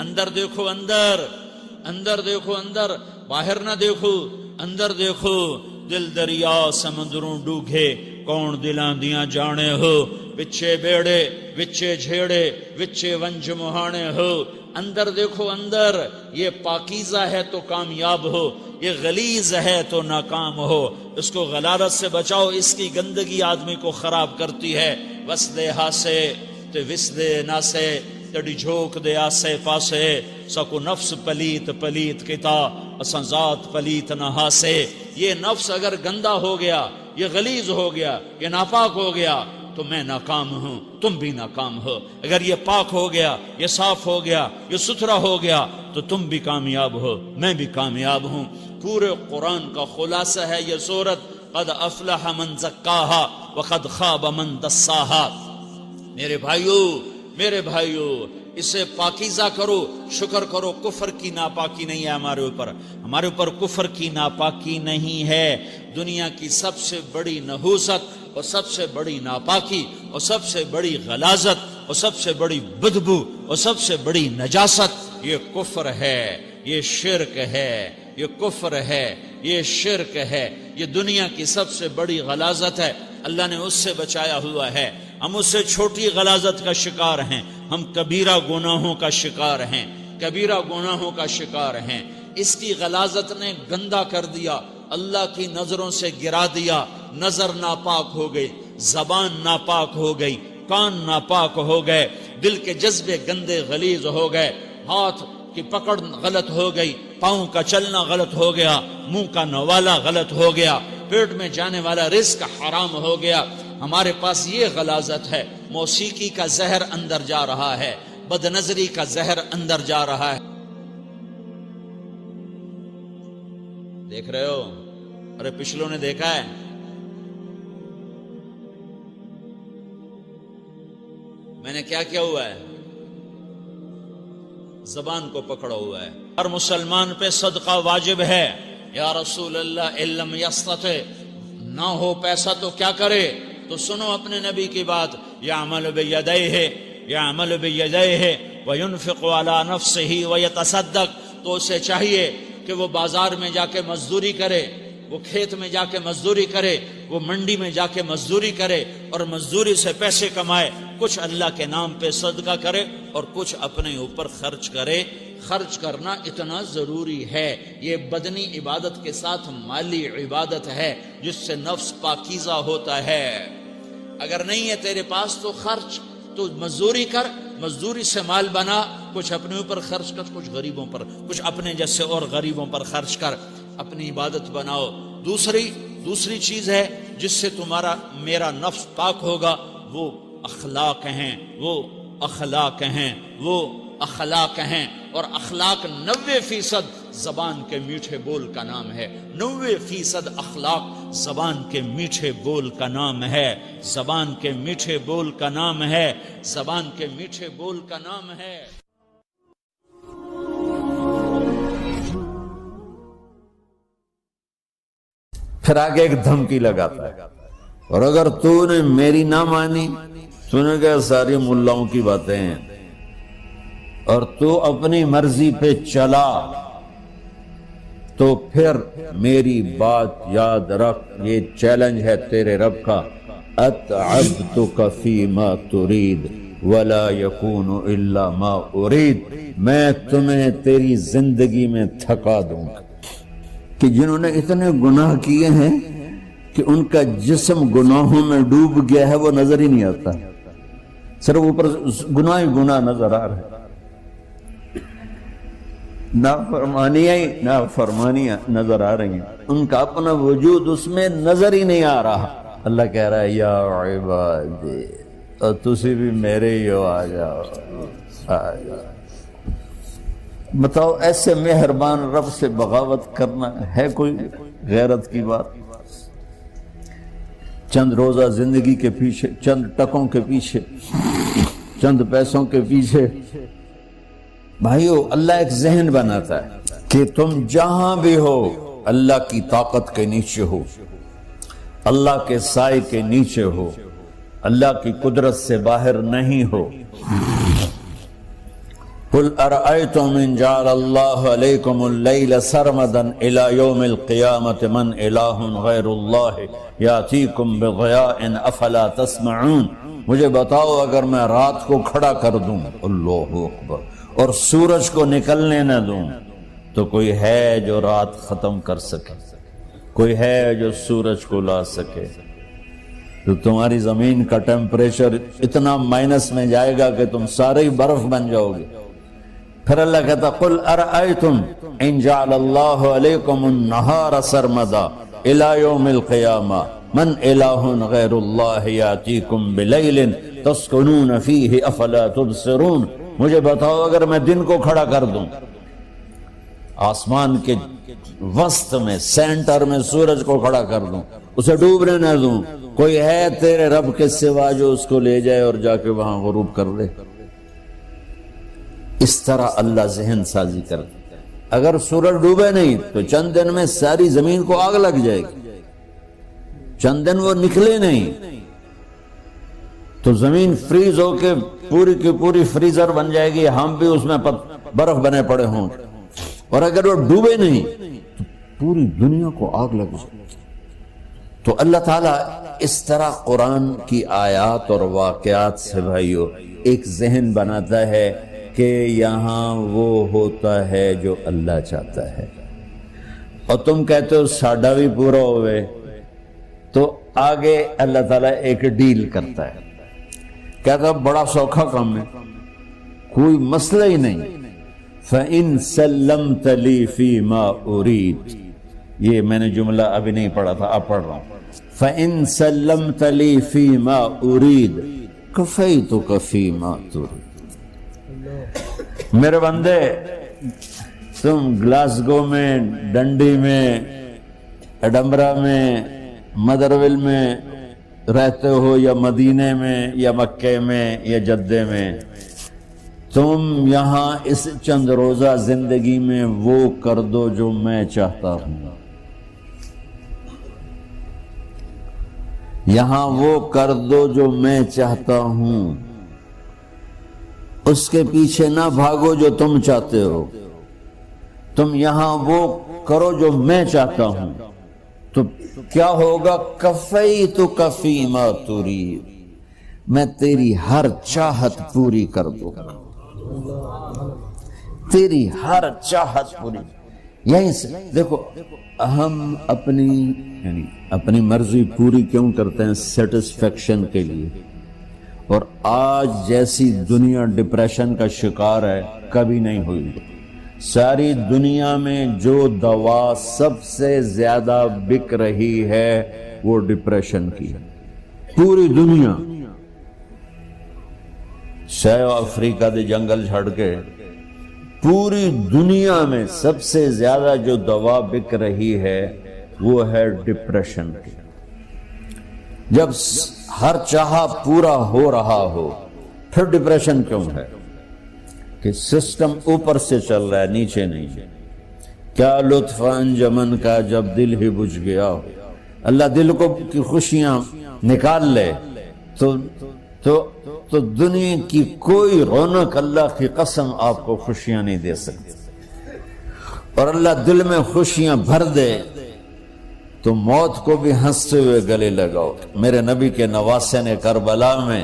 اندر دیکھو، اندر اندر دیکھو، اندر، باہر نہ دیکھو، اندر دیکھو۔ دل دریا سمندروں ڈوگے، کون دلاں دیاں جانے ہو، وچے بیڑے وچے جھیڑے وچے ونج مہانے ہو۔ اندر دیکھو، اندر، یہ پاکیزہ ہے تو کامیاب ہو، یہ غلیظ ہے تو ناکام ہو۔ اس کو غلالت سے بچاؤ، اس کی گندگی آدمی کو خراب کرتی ہے۔ وسدے ہاسے تے وسدے ناسے، تڑی جھوک دے آسے پاسے، سکو نفس پلیت پلیت کتا، اساں ذات پلیت نہ ہاسے۔ یہ نفس اگر گندا ہو گیا، یہ غلیظ ہو گیا، یہ ناپاک ہو گیا، تو میں ناکام ہوں، تم بھی ناکام ہو۔ اگر یہ پاک ہو گیا، یہ صاف ہو گیا، یہ ستھرا ہو گیا، تو تم بھی کامیاب ہو، میں بھی کامیاب ہوں۔ پورے قرآن کا خلاصہ ہے یہ سورت، قد افلح من زکاہا وقد خاب من دساہا۔ میرے بھائیو، میرے بھائیو، اسے پاکیزہ کرو، شکر کرو۔ کفر کی ناپاکی نہیں ہے ہمارے اوپر، ہمارے اوپر کفر کی ناپاکی نہیں ہے۔ دنیا کی سب سے بڑی نحوست اور سب سے بڑی ناپاکی اور سب سے بڑی غلاظت اور سب سے بڑی بدبو اور سب سے بڑی نجاست یہ کفر ہے، یہ شرک ہے، یہ کفر ہے، یہ شرک ہے، یہ دنیا کی سب سے بڑی غلاظت ہے۔ اللہ نے اس سے بچایا ہوا ہے۔ ہم اس سے چھوٹی غلاظت کا شکار ہیں، ہم کبیرہ گناہوں کا شکار ہیں، کبیرہ گناہوں کا شکار ہیں۔ اس کی غلاظت نے گندا کر دیا، اللہ کی نظروں سے گرا دیا۔ نظر ناپاک ہو گئی، زبان ناپاک ہو گئی، کان ناپاک ہو گئے، دل کے جذبے گندے غلیظ ہو گئے، ہاتھ کی پکڑ غلط ہو گئی، پاؤں کا چلنا غلط ہو گیا، منہ کا نوالا غلط ہو گیا، پیٹ میں جانے والا رزق حرام ہو گیا۔ ہمارے پاس یہ غلاظت ہے۔ موسیقی کا زہر اندر جا رہا ہے، بد نظری کا زہر اندر جا رہا ہے۔ دیکھ رہے ہو؟ ارے پچھلوں نے دیکھا ہے؟ میں نے کیا کیا ہوا ہے؟ زبان کو پکڑا ہوا ہے۔ ہر مسلمان پہ صدقہ واجب ہے۔ یا رسول اللہ علم یستطع، نہ ہو پیسہ تو کیا کرے؟ تو سنو اپنے نبی کی بات، یعمل بیدیہ، یعمل بیدیہ وینفق علی نفسہ ویتصدق۔ تو اسے چاہیے کہ وہ بازار میں جا کے مزدوری کرے، وہ کھیت میں جا کے مزدوری کرے، وہ منڈی میں جا کے مزدوری کرے اور مزدوری سے پیسے کمائے، کچھ اللہ کے نام پہ صدقہ کرے اور کچھ اپنے اوپر خرچ کرے۔ خرچ کرنا اتنا ضروری ہے۔ یہ بدنی عبادت کے ساتھ مالی عبادت ہے جس سے نفس پاکیزہ ہوتا ہے۔ اگر نہیں ہے تیرے پاس تو خرچ، تو مزدوری کر، مزدوری سے مال بنا، کچھ اپنے اوپر خرچ کر، کچھ غریبوں پر، کچھ اپنے جیسے اور غریبوں پر خرچ کر، اپنی عبادت بناؤ۔ دوسری چیز ہے جس سے تمہارا میرا نفس پاک ہوگا، وہ اخلاق ہیں، وہ اخلاق ہیں، وہ اخلاق ہیں۔ اور اخلاق 90% زبان کے میٹھے بول کا نام ہے۔ 90% اخلاق زبان کے میٹھے بول کا نام ہے، زبان کے میٹھے بول کا نام ہے، زبان کے میٹھے بول کا نام ہے۔ پھر آگے ایک دھمکی لگاتا ہے، اور اگر تو نے میری نہ مانی، تو نے کہا ساری ملاؤں کی باتیں ہیں، اور تو اپنی مرضی پہ چلا، تو پھر میری بات یاد رکھ، یہ چیلنج ہے تیرے رب کا، اتعبتک فیما ترید ولا یکون الا ما ارید، میں تمہیں تیری زندگی میں تھکا دوں گا۔ کہ جنہوں نے اتنے گناہ کیے ہیں کہ ان کا جسم گناہوں میں ڈوب گیا ہے، وہ نظر ہی نہیں آتا، صرف اوپر گناہ ہی گناہ نظر آ رہا ہے، نافرمانیاں نظر آ رہی ہیں، ان کا اپنا وجود اس میں نظر ہی نہیں آ رہا۔ اللہ کہہ رہا ہے یا عبادی، اور تسی بھی میرے ہی ہو، آ جاؤ آ جاؤ۔ بتاؤ ایسے مہربان رب سے بغاوت کرنا ہے کوئی غیرت کی بات؟ چند روزہ زندگی کے پیچھے، چند ٹکوں کے پیچھے، چند پیسوں کے پیچھے۔ بھائیو، اللہ ایک ذہن بناتا ہے کہ تم جہاں بھی ہو اللہ کی طاقت کے نیچے ہو، اللہ کے سائے کے نیچے ہو، اللہ کی قدرت سے باہر نہیں ہو۔ قل ارأيتم ان جعل الله عليكم الليل سرمدا الى يوم القيامة من اله غير الله ياتيكم بضياء افلا تسمعون. مجھے بتاؤ اگر میں رات کو کھڑا کر دوں، اللہ اکبر، اور سورج کو نکلنے نہ دوں، تو کوئی ہے جو رات ختم کر سکے؟ کوئی ہے جو سورج کو لا سکے؟ تو تمہاری زمین کا ٹیمپریچر اتنا مائنس میں جائے گا کہ تم سارے ہی برف بن جاؤ گے. پھر اللہ کہتا قل ارأيتم ان جعل الله عليكم النهار سرمدا الى يوم القيامة من اله غير الله ياتيكم بليل تسكنون فيه افلا تبصرون. مجھے بتاؤ اگر میں دن کو کھڑا کر دوں، آسمان کے وسط میں سینٹر میں سورج کو کھڑا کر دوں، اسے ڈوبنے نہ دوں، کوئی ہے تیرے رب کے سوا جو اس کو لے جائے اور جا کے وہاں غروب کر دے؟ اس طرح اللہ ذہن سازی کر دے. اگر سورج ڈوبے نہیں تو چند دن میں ساری زمین کو آگ لگ جائے گی. چند دن وہ نکلے نہیں تو زمین فریز ہو کے پوری کی پوری فریزر بن جائے گی، ہم بھی اس میں برف بنے پڑے ہوں. اور اگر وہ ڈوبے نہیں تو پوری دنیا کو آگ لگ جائے گی. تو اللہ تعالیٰ اس طرح قرآن کی آیات اور واقعات سے بھائیو ایک ذہن بناتا ہے کہ یہاں وہ ہوتا ہے جو اللہ چاہتا ہے. اور تم کہتے ہو ساڈا بھی پورا ہوئے، تو آگے اللہ تعالیٰ ایک ڈیل کرتا ہے، کہتا بڑا سوکھا کام ہے، کوئی مسئلہ ہی نہیں. فَإِن سَلَّمْتَ لِي فِي مَا أُرِيدُ، یہ میں نے جملہ ابھی نہیں پڑھا تھا، اب پڑھ رہا ہوں. فَإِن سَلَّمْتَ لِي فِي مَا أُرِيدُ كَفَيْتُكَ فِي مَا تُرِيدُ. میرے بندے، تم گلاسگو میں، ڈنڈی میں، ایڈمبرا میں، مدرول میں رہتے ہو، یا مدینے میں، یا مکے میں، یا جدے میں، تم یہاں اس چند روزہ زندگی میں وہ کر دو جو میں چاہتا ہوں. یہاں وہ کر دو جو میں چاہتا ہوں، اس کے پیچھے نہ بھاگو جو تم چاہتے ہو. تم یہاں وہ کرو جو میں چاہتا ہوں، تو کیا ہوگا؟ کفیتک فی ما ترید، میں تیری ہر چاہت پوری کر دوں گا. تیری ہر چاہت پوری. یہیں سے دیکھو، ہم اپنی مرضی پوری کیوں کرتے ہیں؟ سیٹسفیکشن کے لیے. اور آج جیسی دنیا ڈپریشن کا شکار ہے کبھی نہیں ہوئی. ساری دنیا میں جو دوا سب سے زیادہ بک رہی ہے وہ ڈپریشن کی ہے. پوری دنیا، ساؤتھ افریقہ دے جنگل چھڑ کے پوری دنیا میں سب سے زیادہ جو دوا بک رہی ہے وہ ہے ڈپریشن کی. جب ہر چاہا پورا ہو رہا ہو پھر ڈپریشن کیوں ہے؟ کہ سسٹم اوپر سے چل رہا ہے، نیچے نہیں. کیا لطف انجمن کا جب دل ہی بجھ گیا ہو. اللہ دل کو کی خوشیاں نکال لے تو دنیا کی کوئی رونق، اللہ کی قسم، آپ کو خوشیاں نہیں دے سکتی. اور اللہ دل میں خوشیاں بھر دے تو موت کو بھی ہنستے ہوئے گلے لگاؤ. میرے نبی کے نواسے نے کربلا میں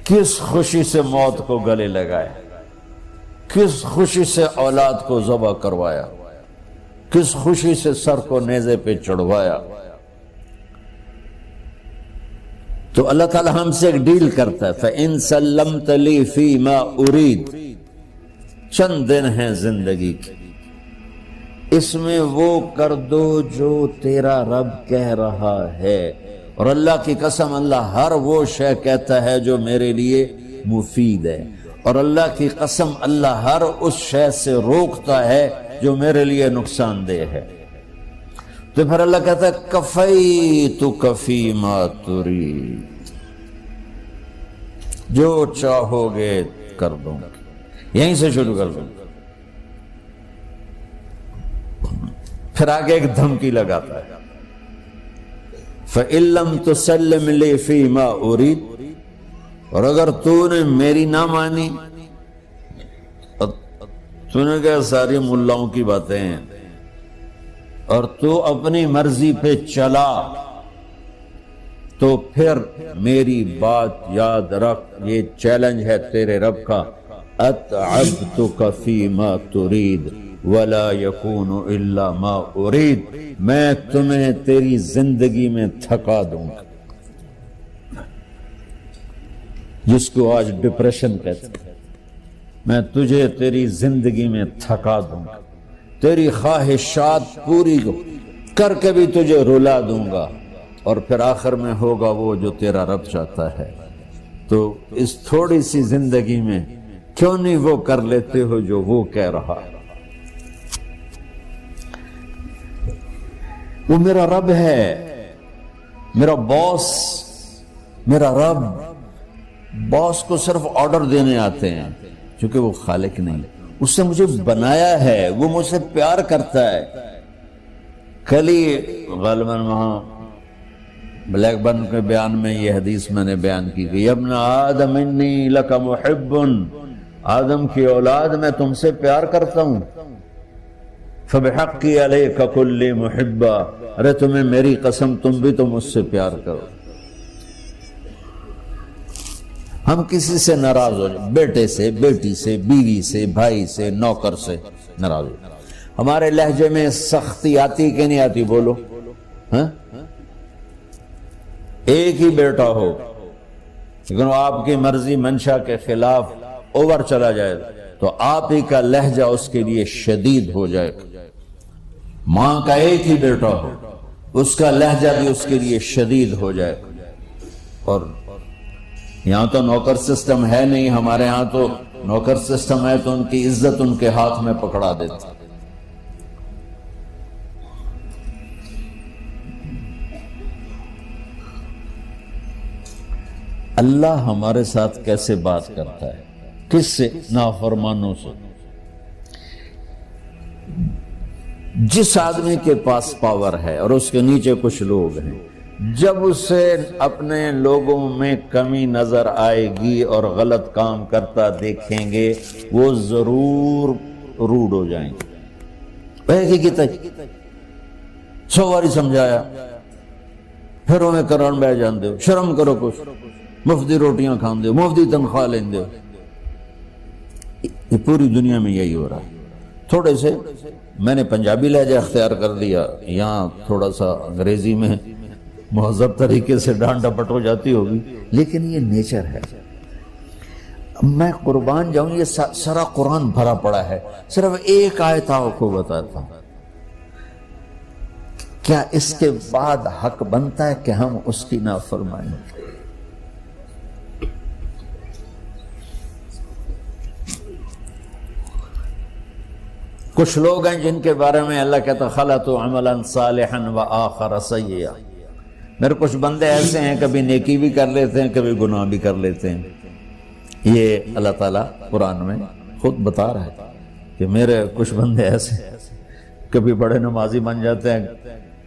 کس خوشی سے موت کو گلے لگایا، کس خوشی سے اولاد کو ذبح کروایا، کس خوشی سے سر کو نیزے پہ چڑھوایا. تو اللہ تعالی ہم سے ایک ڈیل کرتا ہے. فَإِن سَلَّمْتَ لِي فِي مَا أُرِيدُ، چند دن ہیں زندگی کی، اس میں وہ کر دو جو تیرا رب کہہ رہا ہے. اور اللہ کی قسم، اللہ ہر وہ شے کہتا ہے جو میرے لیے مفید ہے. اور اللہ کی قسم، اللہ ہر اس شے سے روکتا ہے جو میرے لیے نقصان دہ ہے. تو پھر اللہ کہتا ہے کفیتک فی ما ترید، جو چاہو گے کر دوں گا. یہیں سے شروع کر دوں. پھر آگے ایک دھمکی لگاتا ہے، فَإِن لَّمْ تُسَلِّمْ لِي فِي مَا أُرِيدُ، اور اگر تو نے میری نہ مانی تو نے کہا ساری ملاؤں کی باتیں ہیں اور تو اپنی مرضی پہ چلا تو پھر میری بات یاد رکھ، یہ چیلنج ہے تیرے رب کا، اتعبتک فیما ترید ولا یکون الا ما ارید، میں تمہیں تیری زندگی میں تھکا دوں گا، جس کو آج ڈپریشن کہتے ہیں، میں تجھے تیری زندگی میں تھکا دوں گا، تیری خواہشات پوری کر کے بھی تجھے رلا دوں گا، اور پھر آخر میں ہوگا وہ جو تیرا رب چاہتا ہے۔ تو اس تھوڑی سی زندگی میں کیوں نہیں وہ کر لیتے ہو جو وہ کہہ رہا ہے؟ وہ میرا رب ہے، میرا باس، میرا رب۔ باس کو صرف آرڈر دینے آتے ہیں چونکہ وہ خالق نہیں، اس نے مجھے بنایا ہے، وہ مجھ سے پیار کرتا ہے۔ کل ہی غالباً وہاں بلیک برن کے بیان میں یہ حدیث میں نے بیان کی کہ ابن آدم انی لک محب، آدم کی اولاد میں تم سے پیار کرتا ہوں، فبحقی علیک کل محبا، ارے تمہیں میری قسم تم بھی تو مجھ سے پیار کرو۔ ہم کسی سے ناراض ہو جائیں، بیٹے سے، بیٹی سے، بیوی سے، بھائی سے، نوکر سے ناراض ہو، ہمارے لہجے میں سختی آتی کہ نہیں آتی؟ بولو ہاں؟ ایک ہی بیٹا ہو لیکن وہ آپ کی مرضی منشا کے خلاف اوور چلا جائے تو آپ ہی کا لہجہ اس کے لیے شدید ہو جائے گا۔ ماں کا ایک ہی بیٹا ہو، اس کا لہجہ بھی اس کے لیے شدید ہو جائے گا۔ اور یہاں تو نوکر سسٹم ہے نہیں، ہمارے ہاں تو نوکر سسٹم ہے تو ان کی عزت ان کے ہاتھ میں پکڑا دیتا۔ اللہ ہمارے ساتھ کیسے بات کرتا ہے؟ کس سے؟ نافرمانوں سے۔ جس آدمی کے پاس پاور ہے اور اس کے نیچے کچھ لوگ ہیں، جب اسے اپنے لوگوں میں کمی نظر آئے گی اور غلط کام کرتا دیکھیں گے، وہ ضرور روڈ ہو جائیں گے۔ ایک ہی کہتا 100 باری سمجھایا پھر انہیں کرن بہ جان دو، شرم کرو، کچھ مفتی روٹیاں کھان دو، مفتی تنخواہ لین دو۔ یہ پوری دنیا میں یہی ہو رہا ہے۔ تھوڑے سے میں نے پنجابی لہجہ اختیار کر دیا، یہاں تھوڑا سا انگریزی میں مہذب طریقے سے ڈانٹ ڈپٹ ہو جاتی ہوگی، لیکن یہ نیچر ہے۔ میں قربان جاؤں، یہ سارا قرآن بھرا پڑا ہے، صرف ایک آیت آپ کو بتاتا ہوں۔ کیا اس کے بعد حق بنتا ہے کہ ہم اس کی نافرمانی کریں؟ کچھ لوگ ہیں جن کے بارے میں اللہ کہتا خلطوا عملا صالحا وآخر سیئا۔ میرے کچھ بندے ایسے ہیں کبھی نیکی بھی کر لیتے ہیں، کبھی گناہ بھی کر لیتے ہیں۔ یہ اللہ تعالیٰ قرآن میں خود بتا رہا ہے کہ میرے کچھ بندے ایسے ہیں، کبھی بڑے نمازی بن جاتے ہیں،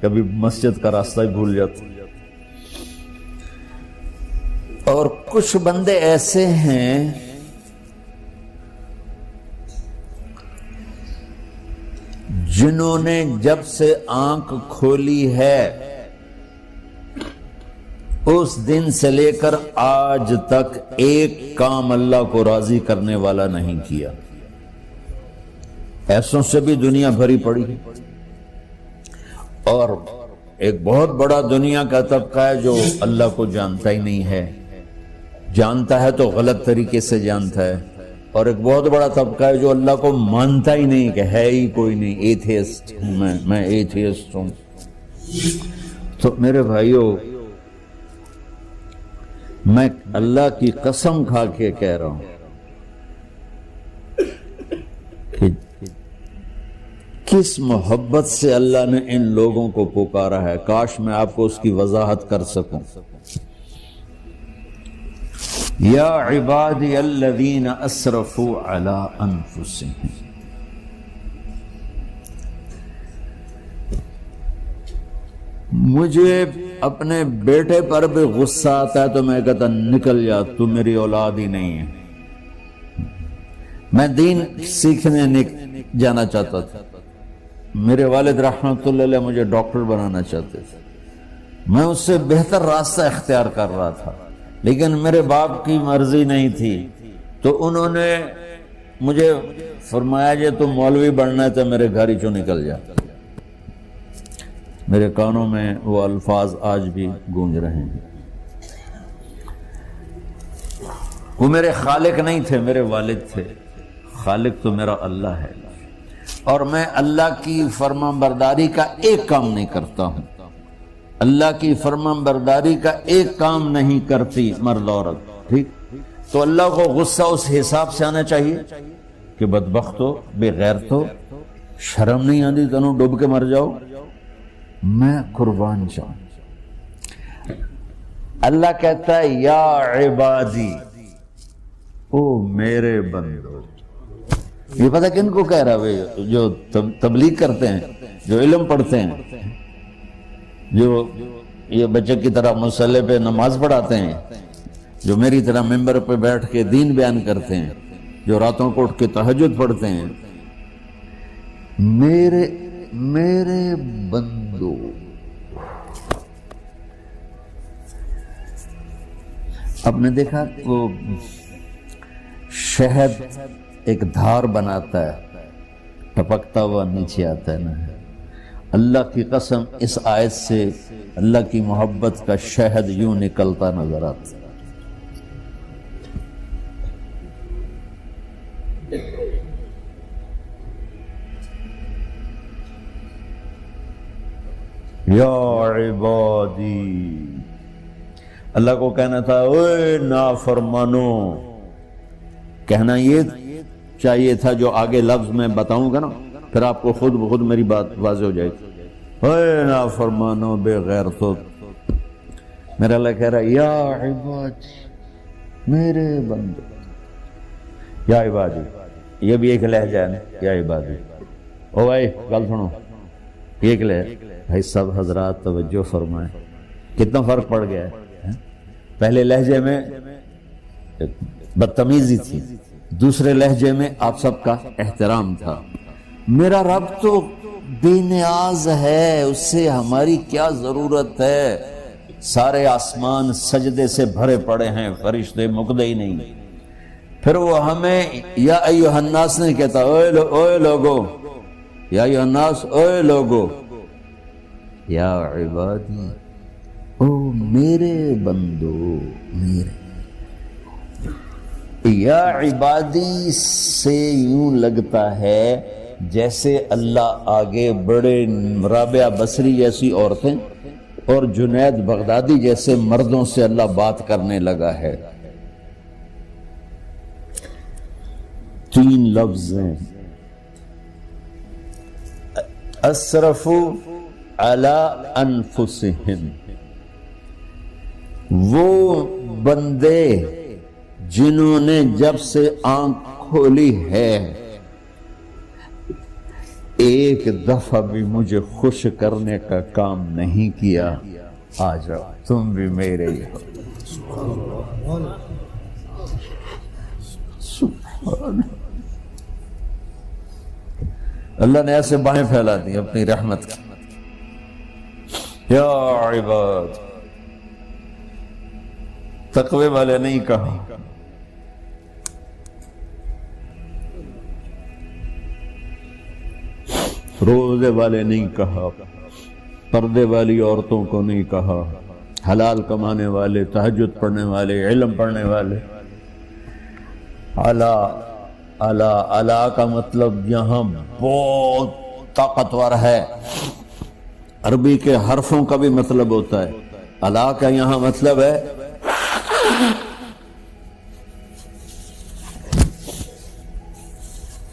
کبھی مسجد کا راستہ ہی بھول جاتے ہیں، اور کچھ بندے ایسے ہیں جنہوں نے جب سے آنکھ کھولی ہے اس دن سے لے کر آج تک ایک کام اللہ کو راضی کرنے والا نہیں کیا۔ ایسوں سے بھی دنیا بھری پڑی ہے، اور ایک بہت بڑا دنیا کا طبقہ ہے جو اللہ کو جانتا ہی نہیں ہے، جانتا ہے تو غلط طریقے سے جانتا ہے، اور ایک بہت بڑا طبقہ ہے جو اللہ کو مانتا ہی نہیں کہ ہے ہی کوئی نہیں، ایتھیسٹ ہوں میں ایتھیسٹ ہوں۔ تو میرے بھائیوں، میں اللہ کی قسم کھا کے کہہ رہا ہوں کہ کس محبت سے اللہ نے ان لوگوں کو پکارا ہے، کاش میں آپ کو اس کی وضاحت کر سکوں۔ یا عبادی الذین اسرفوا علی انفسہم، مجھے اپنے بیٹے پر بھی غصہ آتا ہے تو میں کہتا نکل جا، تو میری اولاد ہی نہیں ہے۔ میں دین سیکھنے جانا چاہتا تھا، میرے والد رحمت اللہ علیہ مجھے ڈاکٹر بنانا چاہتے تھے، میں اس سے بہتر راستہ اختیار کر رہا تھا، لیکن میرے باپ کی مرضی نہیں تھی، تو انہوں نے مجھے فرمایا جی تم مولوی بننا ہے تو میرے گھر ہی چوں نکل جا۔ میرے کانوں میں وہ الفاظ آج بھی گونج رہے ہیں۔ وہ میرے خالق نہیں تھے، میرے والد تھے، خالق تو میرا اللہ ہے، اور میں اللہ کی فرمان برداری کا ایک کام نہیں کرتا ہوں، اللہ کی فرمان برداری کا ایک کام نہیں کرتی مرد عورت، ٹھیک؟ تو اللہ کو غصہ اس حساب سے آنا چاہیے کہ بدبخت ہو، بے غیرت ہو، شرم نہیں آتی تنوں ڈوب کے مر جاؤ۔ میں قربان جاؤں، اللہ کہتا ہے یا عبادی، او میرے بندو۔ یہ پتہ کن کو کہہ رہا ہے؟ جو تبلیغ کرتے ہیں، جو علم پڑھتے ہیں، جو یہ بچے کی طرح مصلی پہ نماز پڑھاتے ہیں، جو میری طرح ممبر پہ بیٹھ کے دین بیان کرتے ہیں، جو راتوں کو اٹھ کے تہجد پڑھتے ہیں۔ میرے بندو، آپ نے دیکھا وہ شہد ایک دھار بناتا ہے، ٹپکتا ہوا نیچے آتا ہے نا۔ اللہ کی قسم اس آیت سے اللہ کی محبت کا شہد یوں نکلتا نظر آتا ہے۔ یا عبادی، اللہ کو کہنا تھا اوے نافرمانو، کہنا یہ چاہیے تھا جو آگے لفظ میں بتاؤں گا نا، پھر آپ کو خود بخود میری بات واضح ہو جائے گی۔ اوے نافرمانو، بے غیرتو، میرا اللہ کہہ رہا ہے یا عبادی، میرے بندو، یا عبادی، یہ بھی ایک لہجہ ہے نا، یا عبادی۔ او بھائی گل سنو، ایک لہجہ بھائی، سب حضرات توجہ فرمائیں، کتنا فرق پڑ گیا ہے۔ پہلے لہجے میں بدتمیزی تھی، دوسرے لہجے میں آپ سب کا احترام تھا۔ میرا رب تو بے نیاز ہے، اس سے ہماری کیا ضرورت ہے؟ سارے آسمان سجدے سے بھرے پڑے ہیں، فرشتے مکدے ہی نہیں۔ پھر وہ ہمیں یا ایھا الناس نہیں کہتا، اوے لوگو، یا ایھا الناس، اوے لوگو، یا عبادی، او میرے بندو، میرے۔ یا عبادی سے یوں لگتا ہے جیسے اللہ آگے بڑے رابعہ بصری جیسی عورتیں اور جنید بغدادی جیسے مردوں سے اللہ بات کرنے لگا ہے۔ 3 لفظ ہیں، اسرفوا علی انفسہم، وہ بندے جنہوں نے جب سے آنکھ کھولی ہے ایک دفعہ بھی مجھے خوش کرنے کا کام نہیں کیا، آ جاؤ تم بھی میرے ہی ہو۔ اللہ نے ایسے باہیں پھیلا دی اپنی رحمت کی۔ یا عباد، تقوی والے نہیں کہا، روزے والے نہیں کہا، پردے والی عورتوں کو نہیں کہا، حلال کمانے والے، تہجد پڑھنے والے، علم پڑھنے والے۔ اعلی کا مطلب یہاں بہت طاقتور ہے، عربی کے حرفوں کا بھی مطلب ہوتا ہے۔ اعلی کا یہاں مطلب ہے